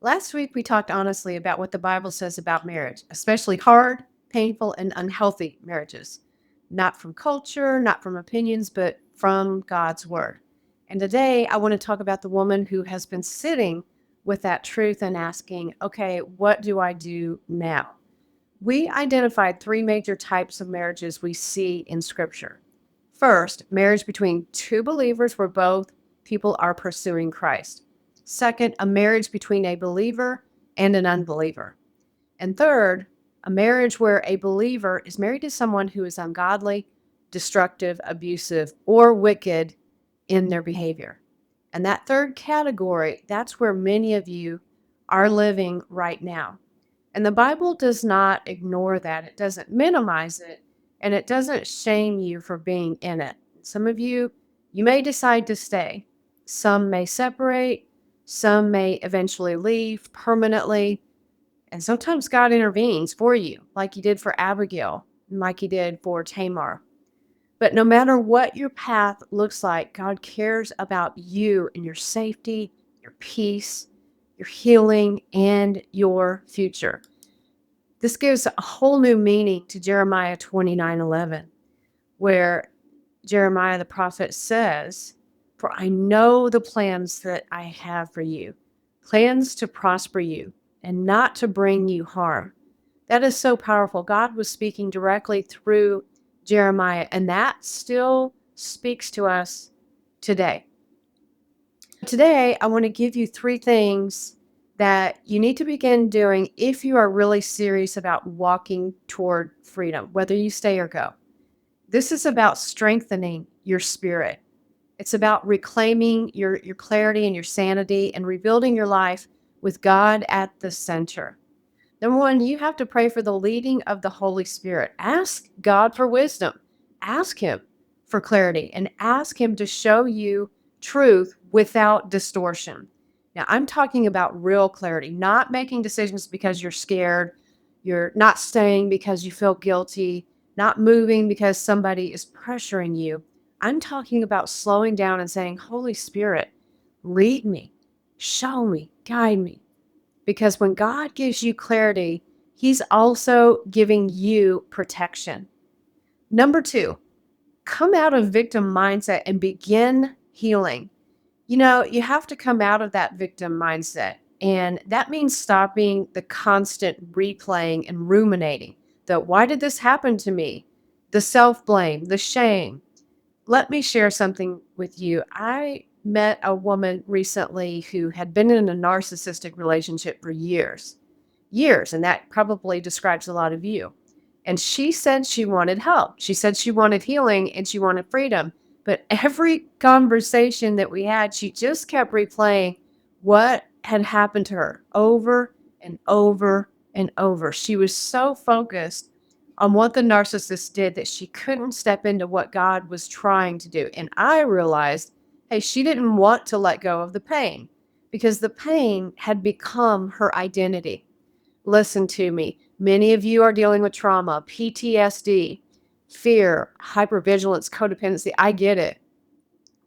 Last week, we talked honestly about what the Bible says about marriage, especially hard, painful, and unhealthy marriages. Not from culture, not from opinions, but from God's word. And today, I want to talk about the woman who has been sitting with that truth and asking, okay, what do I do now? We identified three major types of marriages we see in Scripture. First, marriage between two believers where both people are pursuing Christ. Second, a marriage between a believer and an unbeliever. And third, a marriage where a believer is married to someone who is ungodly, destructive, abusive, or wicked in their behavior. And that third category, that's where many of you are living right now. And the Bible does not ignore that. It doesn't minimize it, and it doesn't shame you for being in it. Some of you, you may decide to stay. Some may separate. Some may eventually leave permanently. And sometimes God intervenes for you, like he did for Abigail, and like he did for Tamar. But no matter what your path looks like, God cares about you and your safety, your peace, your healing, and your future. This gives a whole new meaning to Jeremiah 29:11, where Jeremiah the prophet says, "For I know the plans that I have for you, plans to prosper you and not to bring you harm." That is so powerful. God was speaking directly through Jeremiah, and that still speaks to us today. Today, I want to give you three things that you need to begin doing if you are really serious about walking toward freedom, whether you stay or go. This is about strengthening your spirit. It's about reclaiming your clarity and your sanity and rebuilding your life with God at the center. Number one, you have to pray for the leading of the Holy Spirit. Ask God for wisdom. Ask Him for clarity and ask Him to show you truth without distortion. Now, I'm talking about real clarity, not making decisions because you're scared. You're not staying because you feel guilty, not moving because somebody is pressuring you. I'm talking about slowing down and saying, Holy Spirit, lead me, show me, guide me. Because when God gives you clarity, He's also giving you protection. Number two, come out of victim mindset and begin healing. You know, you have to come out of that victim mindset. And that means stopping the constant replaying and ruminating. The why did this happen to me? The self blame, the shame. Let me share something with you. I met a woman recently who had been in a narcissistic relationship for years, years, and that probably describes a lot of you. And she said she wanted help. She said she wanted healing and she wanted freedom. But every conversation that we had, she just kept replaying what had happened to her over and over and over. She was so focused on what the narcissist did that she couldn't step into what God was trying to do. And I realized, hey, she didn't want to let go of the pain because the pain had become her identity. Listen to me. Many of you are dealing with trauma, PTSD, fear, hypervigilance, codependency. I get it.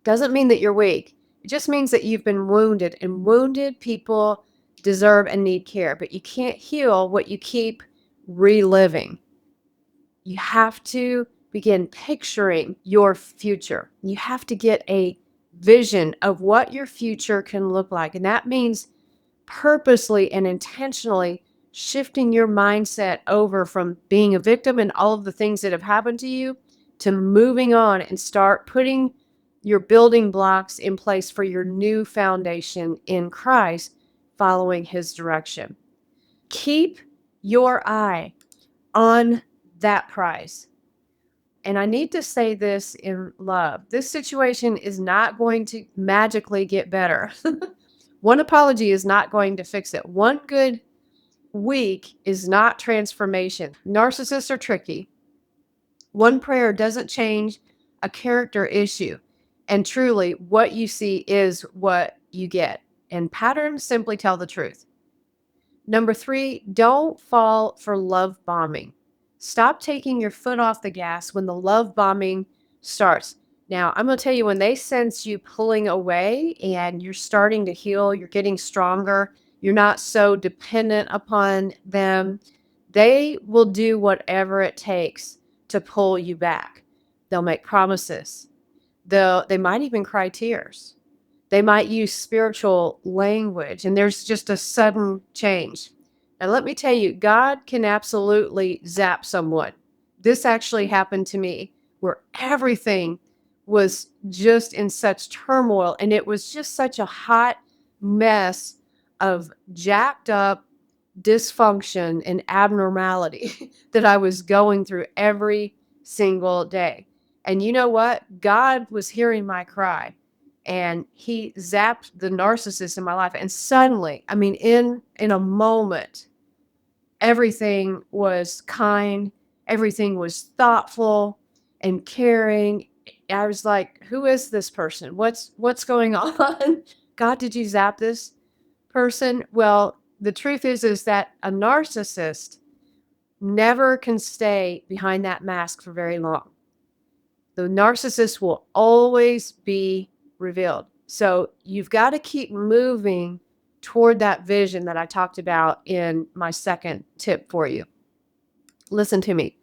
Doesn't mean that you're weak. It just means that you've been wounded, and wounded people deserve and need care, but you can't heal what you keep reliving. You have to begin picturing your future. You have to get a vision of what your future can look like. And that means purposely and intentionally shifting your mindset over from being a victim and all of the things that have happened to you to moving on and start putting your building blocks in place for your new foundation in Christ, following His direction. Keep your eye on that prize. And I need to say this in love. This situation is not going to magically get better. One apology is not going to fix it. One good week is not transformation. Narcissists are tricky. One prayer doesn't change a character issue. And truly, what you see is what you get. And patterns simply tell the truth. Number three, don't fall for love bombing. Stop taking your foot off the gas when the love bombing starts. Now, I'm going to tell you, when they sense you pulling away and you're starting to heal, you're getting stronger, You're not so dependent upon them. They will do whatever it takes to pull you back. They'll make promises. They might even cry tears. They might use spiritual language, and there's just a sudden change. And let me tell you, God can absolutely zap someone. This actually happened to me where everything was just in such turmoil, and it was just such a hot mess of jacked up dysfunction and abnormality that I was going through every single day. And you know what? God was hearing my cry, and he zapped the narcissist in my life. And suddenly, I mean, in a moment, everything was kind, everything was thoughtful and caring. I was like, who is this person? What's going on? God, did you zap this person? Well, the truth is that a narcissist never can stay behind that mask for very long. The narcissist will always be revealed. So you've got to keep moving toward that vision that I talked about in my second tip for you. Listen to me.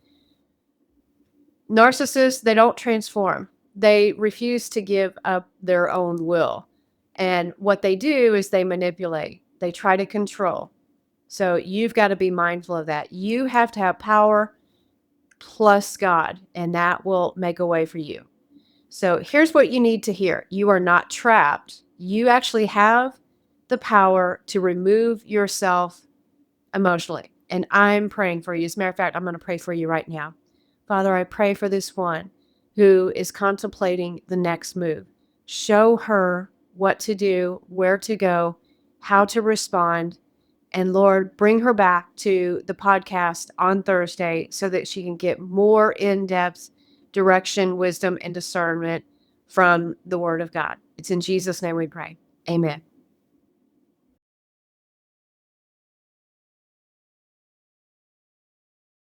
Narcissists, they don't transform. They refuse to give up their own will. And what they do is they manipulate. They try to control. So you've got to be mindful of that. You have to have power plus God, and that will make a way for you. So here's what you need to hear. You are not trapped. You actually have the power to remove yourself emotionally. And I'm praying for you. As a matter of fact, I'm going to pray for you right now. Father, I pray for this one who is contemplating the next move. Show her what to do, where to go, how to respond. And Lord, bring her back to the podcast on Thursday so that she can get more in-depth direction, wisdom, and discernment from the Word of God. It's in Jesus' name we pray. Amen.